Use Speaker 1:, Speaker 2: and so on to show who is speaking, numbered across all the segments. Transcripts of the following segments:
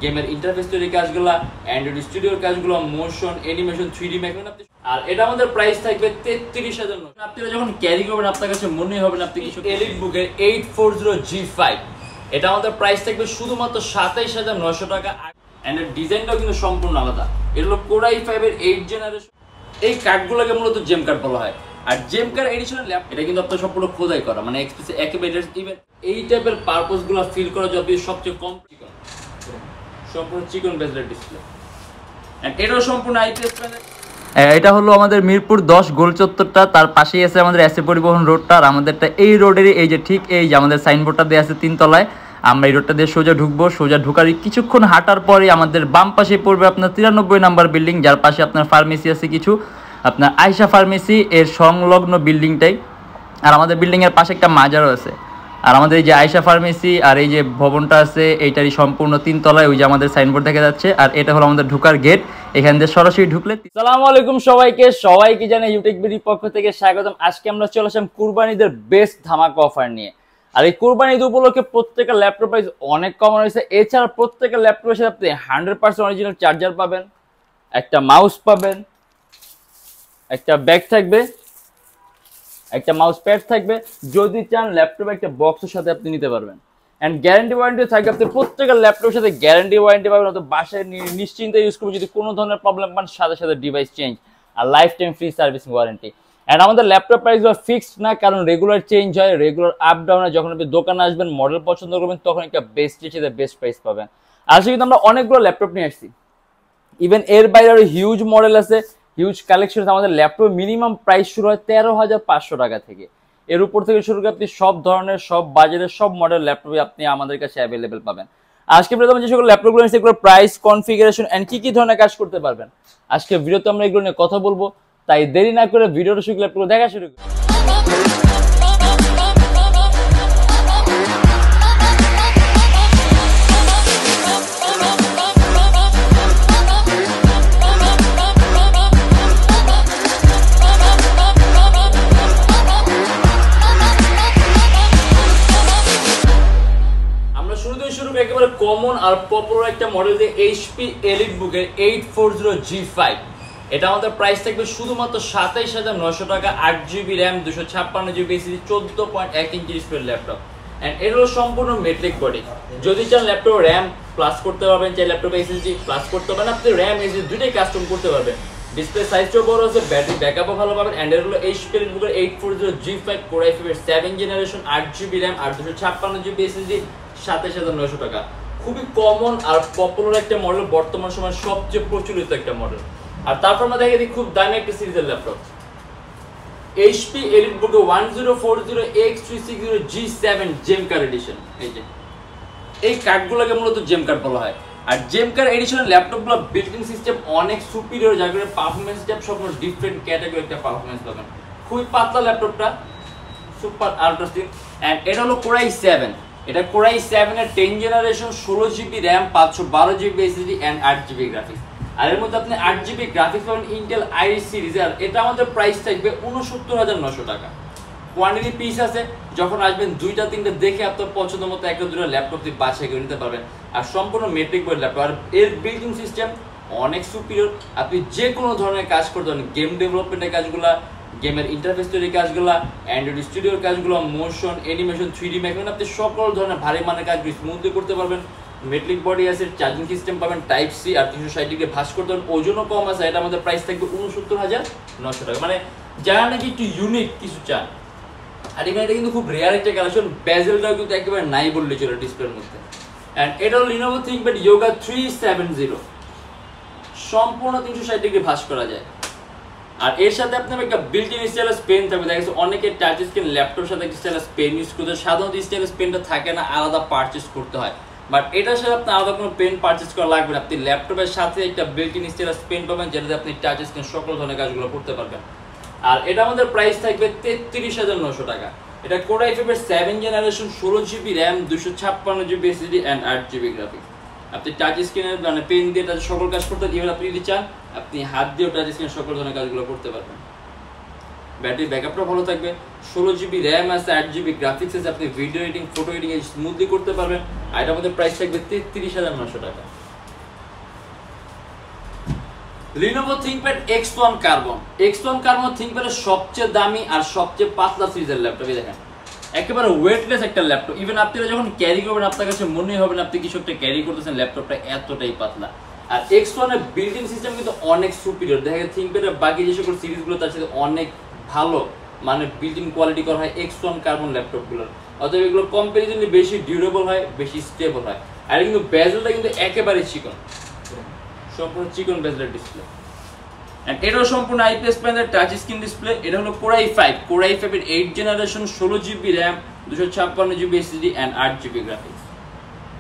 Speaker 1: গেমের ইন্টারফেস তৈরির কাজগুলো, অ্যান্ড্রয়েড স্টুডিওর কাজগুলো, মোশন, অ্যানিমেশন, 3D মেকার। আর এটা আমাদের প্রাইস থাকবে 33,000। আপনারা যখন ক্যারি করবেন আপনার কাছে মনেই হবে না আপনি কিছু। এলিট বুকের 840G5 এটা আমাদের প্রাইস থাকবে শুধুমাত্র 27,900 টাকা। এন্ড এর ডিজাইনটাও কিন্তু সম্পূর্ণ আলাদা। এটা হলো কোর i5 এর 8 জেনারেশন। এই কার্ডগুলোকে মূলত জেম কার্ড বলা হয়। আর জেম কার্ড এডিশনাল ল্যাপ এটা কিন্তু আপনার সম্পূর্ণ খোদাই করা, মানে একেবারে ইভেন এই টাইপের পারপসগুলো ফিল করা যাবে সবচেয়ে কম চিকন, সম্পূর্ণ চিকন বেজের ডিসপ্লে। এন্ড এটাও সম্পূর্ণ আইপিএস প্যানেল।
Speaker 2: এটা হলো আমাদের মিরপুর 10 গোল চত্বরটা, তার পাশেই আছে আমাদের এসএ পরিবহন রোডটা। আর আমাদেরটা এই রোডেরই এই যে ঠিক এই যে আমাদের সাইনবোর্ডটা দেওয়া আছে 3 তলায়। আমরা এই রোডটা দিয়ে সোজা ঢুকবো, সোজা ঢুকার কিছুক্ষণ হাঁটার পরে আমাদের বাম পাশে পড়বে আপনার 93 নাম্বার বিল্ডিং, যার পাশে আপনার ফার্মেসি আছে কিছু, আপনার আয়শা ফার্মেসি এর সংলগ্ন বিল্ডিংটাই। আর আমাদের বিল্ডিংয়ের পাশে একটা মাজারও আছে। আর আমাদের এই যে আয়শা ফার্মেসি আর এই যে ভবনটা আছে এইটারই সম্পূর্ণ 3 তলায় ওই যে আমাদের সাইনবোর্ড দেখা যাচ্ছে। আর এটা হলো আমাদের ঢোকার গেট, এখান দিয়ে সরাসরি ঢুকলে।
Speaker 1: আসসালামু আলাইকুম সবাইকে জানাই ইউটিউব বিডির পক্ষ থেকে স্বাগতম। আজকে আমরা চলে আসলাম কুরবানিদের বেস্ট ধামাকা অফার নিয়ে। আর এই কুরবানি ঈদ উপলক্ষে প্রত্যেকটা ল্যাপটপ প্রাইস অনেক কম হয়েছে। এছাড়া প্রত্যেকটা ল্যাপটপের সাথে আপনি 100% অরিজিনাল চার্জার পাবেন, একটা মাউস পাবেন, একটা ব্যাগ থাকবে, একটা মাউস প্যাড থাকবে। যদি চান ল্যাপটপ একটা বক্সের সাথে আপনি নিতে পারবেন। এন্ড গ্যারান্টি ওয়ারেন্টি থাকবে, আপনি প্রত্যেকটা ল্যাপটপের সাথে গ্যারান্টি ওয়ারেন্টি পাবেন। অত বাসায় নিশ্চিন্তে ইউজ করবেন, যদি কোনো ধরনের প্রবলেম পান সাথে সাথে ডিভাইস চেঞ্জ আর life time free servicing warranty. And আমাদের ল্যাপটপ প্রাইসগুলো ফিক্সড না, কারণ রেগুলার চেঞ্জ হয়, রেগুলার আপ ডাউন হয়। যখন আপনি দোকানে আসবেন মডেল পছন্দ করবেন তখন একটা বেস্টের সাথে বেস্ট প্রাইস পাবেন। আজকে কিন্তু আমরা অনেকগুলো ল্যাপটপ নিয়ে আসছি। ইভেন এর বাইরে আরো হিউজ মডেল আছে, হিউজ কালেকশন। আমাদের ল্যাপটপ মিনিমাম প্রাইস শুরু হয় 13,500 টাকা থেকে। এর উপর থেকে শুরু করে আপনি সব ধরনের সব বাজেটের সব মডেল ল্যাপটপ আপনি আমাদের কাছে অ্যাভেলেবেল পাবেন। আজকে প্রথমে যে সকল ল্যাপটপগুলো আছে এগুলোর প্রাইস, কনফিগারেশন এন্ড কি ধরনের কাজ করতে পারবেন আজকে ভিডিওতে আমরা এগুলো নিয়ে কথা বলবো। তাই দেরি না করে ভিডিওটা শুরু ল্যাপটপগুলো দেখা শুরু করি। একেবারে কমন আর পপুলার একটা মডেল দিয়ে এইচপি এলিট বুকের 840G5 এটা আমাদের প্রাইস থাকবে শুধুমাত্র 27,900 টাকা। 8GB RAM, 256GB SSD, 14.1 inch display laptop. And এর হলো সম্পূর্ণ মেট্রিক বডি। যদি চান ল্যাপটপ র্যাম প্লাস করতে পারবেন, চাই ল্যাপটপ এসএসডি প্লাস করতে পারবেন, আপনি র্যাম এসএসডি দুটোই কাস্টম করতে পারবেন। ডিসপ্লে সাইজটাও বড় আছে, ব্যাটারি ব্যাকআপও ভালো পাবেন। এন্ড এর হলো এইচপি এলিট বুকের 840G5 কোর i5 এর 7 জেনারেশন, 8GB র্যাম আর 256GB SSD, 27,900 টাকা। খুবই কমন আর পপুলার একটা মডেল, বর্তমান সময় সবচেয়ে প্রচলিত একটা মডেল। আর তারপর আমরা দেখে দিই খুব দামি একটা সিরিজের ল্যাপটপ, এইচপি এলিট বুক 1040X360G7 জেম কার্ড এডিশন। এই কার্ডগুলোকে মূলত জেম কার্ড বলা হয়। আর জেম কার্ড এডিশনের ল্যাপটপগুলো বিল্ট-ইন সিস্টেম অনেক সুপিরিয়র, যার কারণে পারফরমেন্স টাইপ সব ডিফারেন্ট ক্যাটাগরি একটা পারফরমেন্স পাবেন। খুবই পাতলা ল্যাপটপটা, সুপার আলট্রা স্লিম। এন্ড এটা হলো কোর i7, এটা কোর i7 এর 10 generation, 16GB RAM, 512GB SSD and 8GB graphics. আর এর মধ্যে আপনি 8GB গ্রাফিক্স পাবেন ইন্টেল আইরিস সিরিজ। আর এটা আমাদের প্রাইস থাকবে 69,900 টাকা। কোয়ান্টিটি পিস আছে, যখন আসবেন 2-3টা দেখে আপনার পছন্দ মতো একটা দুটো ল্যাপটপ দিয়ে বাছাই করে নিতে পারবেন। আর সম্পূর্ণ মেট্রিক বোর্ড ল্যাপটপ, আর এর বিল্ডিং সিস্টেম অনেক সুপিরিয়র। আপনি যে কোনো ধরনের কাজ করতে পারেন, গেম ডেভেলপমেন্টের কাজগুলা, গেমের ইন্টারফেস তৈরির কাজগুলো, অ্যান্ড্রয়েড স্টুডিওর কাজগুলো, মোশন, অ্যানিমেশন, 3D মেকার, আপনি সকল ধরনের ভারী মানের কাজগুলো স্মুথলি করতে পারবেন। মেট্রিক বডি আছে, চার্জিং সিস্টেম পাবেন টাইপ সি, আর 360 ভাঁজ করতে পারবেন। ওজনও কম আছে। এটা আমাদের প্রাইস থাকবে 69,900 টাকা। মানে যারা নাকি একটু ইউনিক কিছু চান। আর এখানে এটা কিন্তু খুব রেয়ার একটা কালেকশন, বেজেলটাও কিন্তু একেবারে নাই বললে চলে ডিসপ্লের মধ্যে। অ্যান্ড এটা হলো লিনোভো থিংকপ্যাড ইয়োগা 370, সম্পূর্ণ 360 ভাঁজ করা যায়। আর এর সাথে আপনার একটা বিল্ট-ইন স্টাইলাস পেন থাকবে। দেখা গেছে অনেকে টাচ স্ক্রিন ল্যাপটপের সাথে স্টাইলাস পেন ইউজ করতে, সাধারণত স্টাইলাস পেনটা থাকে না, আলাদা পারচেস করতে হয়। বাট এটার সাথে আপনার আলাদা কোনো পেন পারচেস করা লাগবে না। আপনি ল্যাপটপের সাথে একটা বিল্ট-ইন স্টাইলাস পেন পাবেন, যেটাতে আপনি টাচ স্ক্রিন সকল ধরনের কাজগুলো করতে পারবেন। আর এটা আমাদের প্রাইস থাকবে 33,900 টাকা। এটা কোর i5 এর 7 generation, 16GB RAM, 256GB SSD and 8GB graphics. আপনি টাচ স্ক্রিনের মানে পেন দিয়ে টাচ সকল কাজ করতে পারবেন। আপনি যদি চান আপনি হাত দিয়েও টাচ স্ক্রিন সকল ধরনের কাজগুলো করতে পারবেন। ব্যাটারি ব্যাকআপটা ভালো থাকবে, 16GB র্যাম আছে, 8GB গ্রাফিক্স আছে, আপনি video editing, photo editing smoothly করতে পারবেন। আর এটা আমাদের প্রাইস থাকবে 33,900 টাকা। Lenovo ThinkPad X1 Carbon ThinkPad-এর সবচেয়ে দামি আর সবচেয়ে পাতলা সিরিজের ল্যাপটপ। দেখেন একেবারে ওয়েটলেস একটা ল্যাপটপ, ইভেন আপনারা যখন ক্যারি করবেন আপনার কাছে মনে হবে না আপনি কিছু একটা ক্যারি করতেছেন, ল্যাপটপটা এতটাই পাতলা। আর X1 এর বিল্ট-ইন সিস্টেম কিন্তু অনেক সুপিরিয়র, দেখা যায় ThinkPad-এর বাকি যে সকল সিরিজগুলো তার সাথে অনেক ভালো মানে বিল্ট-ইন কোয়ালিটি করা হয় X1 Carbon ল্যাপটপগুলোর, অতএব এগুলো কম্পারিজনলি বেশি ডিউরেবল হয়, বেশি স্টেবল হয়। আর কিন্তু বেজেলটা কিন্তু একেবারে চিকন, সম্পূর্ণ চিকন বেজেলের ডিসপ্লে। এন্ড এটাও সম্পূর্ণ আইপিএস প্যানেলের টাচ স্ক্রিন ডিসপ্লে। এটা হলো Core i5 এর 8 generation, 16GB RAM, 256GB SSD and 8GB graphics.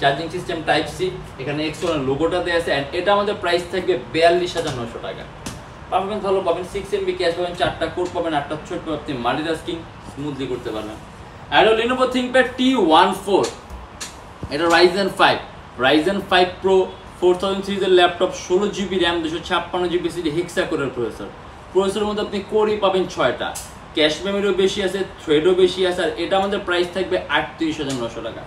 Speaker 1: Charging system type C, এখানে X1 এর লোগোটা দেয়া আছে। এন্ড এটা আমাদের প্রাইস থাকবে 42900 টাকা। পারফরম্যান্স ভালো পাবেন, 6MB ক্যাশ পাবেন, 4টা কোর পাবেন, 8টা ছোট পাবেন, আপনি মাল্টিটাস্কিং স্মুথলি করতে পারবেন। আর Lenovo ThinkPad T14, এটা Ryzen 5 Pro 4000 সিরিজের laptop, 16GB RAM, 256GB SSD হেক্সা কোরের প্রসেসরের মধ্যে আপনি কোরই পাবেন 6টা, ক্যাশ মেমোরিও বেশি আছে, থ্রেডও বেশি আছে। আর এটা আমাদের প্রাইস থাকবে 38900 টাকা।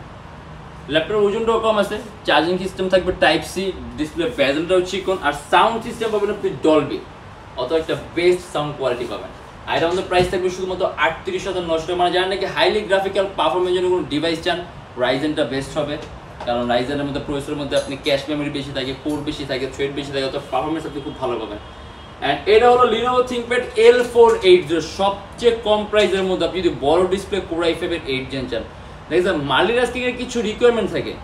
Speaker 1: ল্যাপটপের ওজনটাও কম আছে, চার্জিং সিস্টেম থাকবে টাইপ সি, ডিসপ্লে বেজেলটাও চিকন, আর সাউন্ড সিস্টেম পাবেন আপনি ডলবি, অত একটা বেস্ট সাউন্ড কোয়ালিটি পাবেন। আর এটা আমাদের প্রাইস থাকবে শুধুমাত্র 38900 টাকা। মানে যারা নাকি হাইলি গ্রাফিক্যাল পারফরমেন্সের জন্য কোনো ডিভাইস চান, রাইজেনটা বেস্ট হবে, কারণ রাইজেনের মধ্যে প্রসেসরের মধ্যে আপনি ক্যাশ মেমোরি বেশি থাকে, কোর বেশি থাকে, থ্রেড বেশি থাকে, অত পারফরমেন্স আপনি খুব ভালো পাবেন। এন্ড এটা হলো Lenovo ThinkPad L480, সবচেয়ে কম প্রাইসের মধ্যে আপনি যদি বড় ডিসপ্লে Core i5 এর 8 জেন চান। দেখেন মাল্টিটাস্কিং এর কিছু রিকোয়ারমেন্ট থাকে,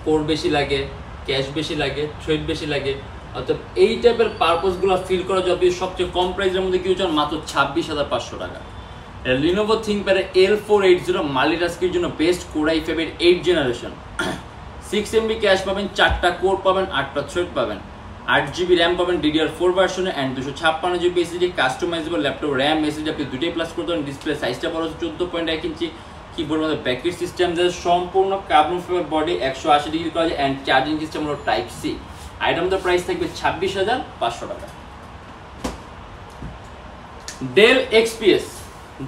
Speaker 1: কোর বেশি লাগে, ক্যাশ বেশি লাগে, থ্রেড বেশি লাগে, অর্থাৎ এই টাইপের পারপাসগুলো ফিল করা যাবে সবচেয়ে কম প্রাইসের মধ্যে কিছু চান মাত্র 26500 টাকা। Lenovo ThinkPad L480 মাল্টিটাস্কিংয়ের জন্য বেস্ট Core i5 এর 8 জেনারেশন, 6MB ক্যাশ পাবেন, 4টা কোর পাবেন, 8টা থ্রেড পাবেন, 8GB RAM পাবেন DDR4 ভার্সনে and 256GB SSD customisable laptop, RAM SSD আপনি দুটোই প্লাস করতে পারেন। ডিসপ্লে সাইজটা বড় 14.1 ইঞ্চি, কিবোর্ডের মধ্যে ব্যাকেট সিস্টেম দেয়, সম্পূর্ণ কার্বন ফাইবার বডি, 180 ডিগ্রি করা যায় এন্ড চার্জিং সিস্টেম হলো টাইপ সি। আইটেম আমাদের প্রাইস থাকবে 26500 টাকা। ডেল XPS,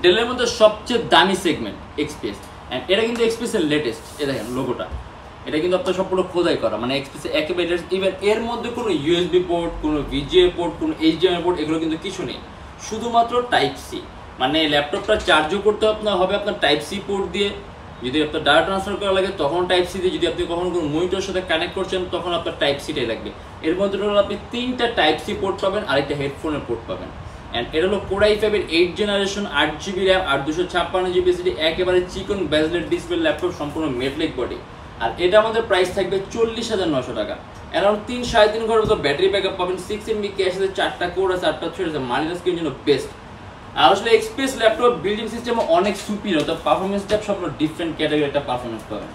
Speaker 1: ডেলের মধ্যে সবচেয়ে দামি সেগমেন্ট XPS, এন্ড এটা কিন্তু XPS এর লেটেস্ট। এই দেখেন লোগোটা, এটা কিন্তু আপনার সম্পূর্ণ খোদাই করা, মানে XPS একেবারে ইভেন এর মধ্যে কোনো USB পোর্ট, কোনো VGA পোর্ট, কোনো HDMI পোর্ট এগুলো কিন্তু কিছু নেই, শুধুমাত্র টাইপ সি। মানে ল্যাপটপটা চার্জও করতে হবে আপনার টাইপ সি পোর্ট দিয়ে, যদি আপনার ডাটা ট্রান্সফার করা লাগে তখন টাইপ সি দিয়ে, যদি আপনি কখনো কোনো মনিটরের সাথে কানেক্ট করছেন তখন আপনার টাইপ সিটাই লাগবে। এর মধ্যে হলো আপনি 3টা টাইপ সি পোর্ট পাবেন আর একটা হেডফোনের পোর্ট পাবেন। এন্ড এটা হলো Core i5 এর 8 জেনারেশন, 8GB RAM আর 256GB SSD, একেবারে চিকন বেজলের ডিসপ্লে ল্যাপটপ, সম্পূর্ণ মেটলিক বডি। আর এটা আমাদের প্রাইস থাকবে 40900 টাকা। অ্যারাউন্ড 3-3.5 ঘন্টার মতো ব্যাটারি ব্যাকআপ পাবেন, 6MB ক্যাশ আছে, 4টা কোর আছে, 8টা থ্রেড আছে, মাল্টিটাস্কিংয়ের জন্য বেস্ট। আর আসলে XPS ল্যাপটপ বিল্ডিং সিস্টেম অনেক সুপিরিয়র, তো পারফরমেন্সটা সব ডিফারেন্ট ক্যাটাগরি একটা পারফরমেন্স পাবেন।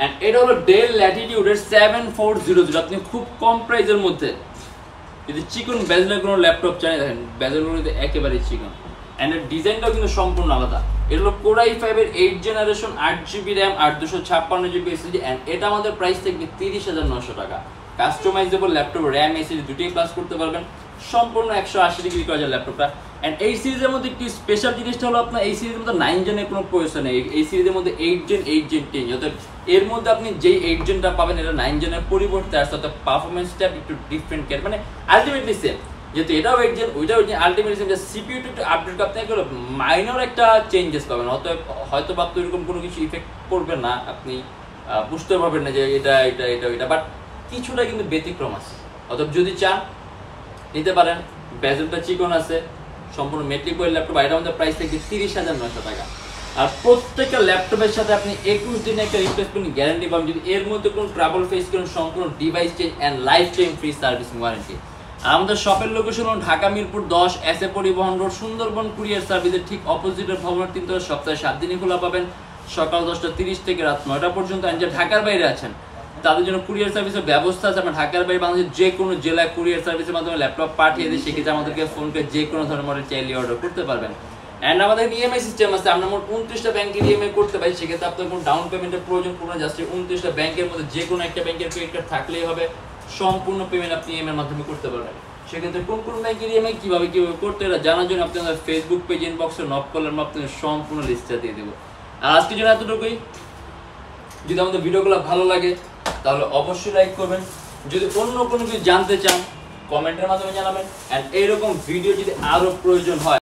Speaker 1: এন্ড এটা হলো ডেল ল্যাটিটিউডের 7400, আপনি খুব কম প্রাইসের মধ্যে যদি চিকন বেজেলের কোনো ল্যাপটপ চান, দেখেন বেজেলগুলো একেবারে চিকন এন্ড এর ডিজাইনটাও কিন্তু সম্পূর্ণ আলাদা। এটা হলো Core i5 এর 8 জেনারেশন, 8GB RAM আর 256GB SSD এন্ড এটা আমাদের প্রাইস থাকবে 30900 টাকা। কাস্টমাইজেবল ল্যাপটপ, RAM SSD দুটোই প্লাস করতে পারবেন, সম্পূর্ণ 180 ডিগ্রি করা যায় ল্যাপটপটা। এন্ড এই সিরিজের মধ্যে একটি স্পেশাল জিনিসটা হলো আপনার এই সিরিজের মধ্যে 9 জেনের কোনো প্রয়োজন নেই, এই সিরিজের মধ্যে 8 জেন 10, অর্থাৎ এর মধ্যে আপনি যেই 8 জেনটা পাবেন এটা 9 জেনের পরিবর্তে আসছে, অর্থাৎ পারফরমেন্সটা একটু ডিফারেন্ট মানে আলটিমেটলি সেম, যেহেতু এটাও 8 জেন ওইটাও 8 জেন, আলটিমেটলি সেম, সিপিইউ একটু আপডেট আপনি একটা মাইনর একটা চেঞ্জেস পাবেন, অতএব হয়তো বা আপনি এরকম কোনো কিছু ইফেক্ট করবে না, আপনি বুঝতে পারবেন না যে এটা বাট কিছুটা কিন্তু ব্যতিক্রম আছে, অতএব যদি চান নিতে পারেন। বেজেলটা চিকন আছে, সম্পূর্ণ মেট্রিক বয়ের ল্যাপটপ, এটা আমাদের প্রাইস থাকবে 30900 টাকা। আর প্রত্যেকটা ল্যাপটপের সাথে আপনি 21 দিনে একটা রিপ্লেসমেন্ট গ্যারান্টি পাবেন, যদি এর মধ্যে কোনো ট্রাবল ফেস করেন, সম্পূর্ণ device change and life time free servicing warranty. আর আমাদের শপের লোকেশন হল Dhaka Mirpur 10 SA Paribahan road, Sundarban courier সার্ভিসের ঠিক অপোজিটের ভবনের 3 তলায়, সপ্তাহে 7 দিনই খোলা পাবেন, সকাল 10:30 থেকে রাত 9টা পর্যন্ত। আর যে ঢাকার বাইরে আছেন তাদের জন্য কুরিয়ার সার্ভিসের ব্যবস্থা আছে, আপনার ঢাকার বাইরে বাংলাদেশের যে কোনো জেলায় কুরিয়ার সার্ভিসের মাধ্যমে ল্যাপটপ পাঠিয়ে দিয়ে সেক্ষেত্রে আমাদেরকে ফোন করে যে কোনো ধরনের মডেল চাইলে অর্ডার করতে পারবেন। এন্ড আমাদের ইএমআই সিস্টেম আছে, আমরা মোট 29টা ব্যাংকের ইএমআই করতে পারি, সেক্ষেত্রে আপনার কোনো ডাউন পেমেন্টের প্রয়োজন পড়বে না, জাস্ট 29টা ব্যাংকের মধ্যে যে কোনো একটা ব্যাংকের ক্রেডিট কার্ড থাকলেই হবে, সম্পূর্ণ পেমেন্ট আপনি ইএমআই এর মাধ্যমে করতে পারবেন। সেক্ষেত্রে কোন কোন ব্যাংকের ইএমআই কিভাবে করতে এটা জানার জন্য আপনি আমাদের ফেসবুক পেজ ইনবক্সে নক করলে আমরা আপনাদের সম্পূর্ণ লিস্টটা দিয়ে দেবো। আর আজকের জন্য এতটুকুই। যদি আমাদের ভিডিওগুলো ভালো লাগে তাহলে অবশ্যই লাইক করবেন, যদি অন্য কোনো কিছু জানতে চান কমেন্টের মাধ্যমে জানাবেন, এন্ড এইরকম ভিডিও যদি আরো প্রয়োজন হয়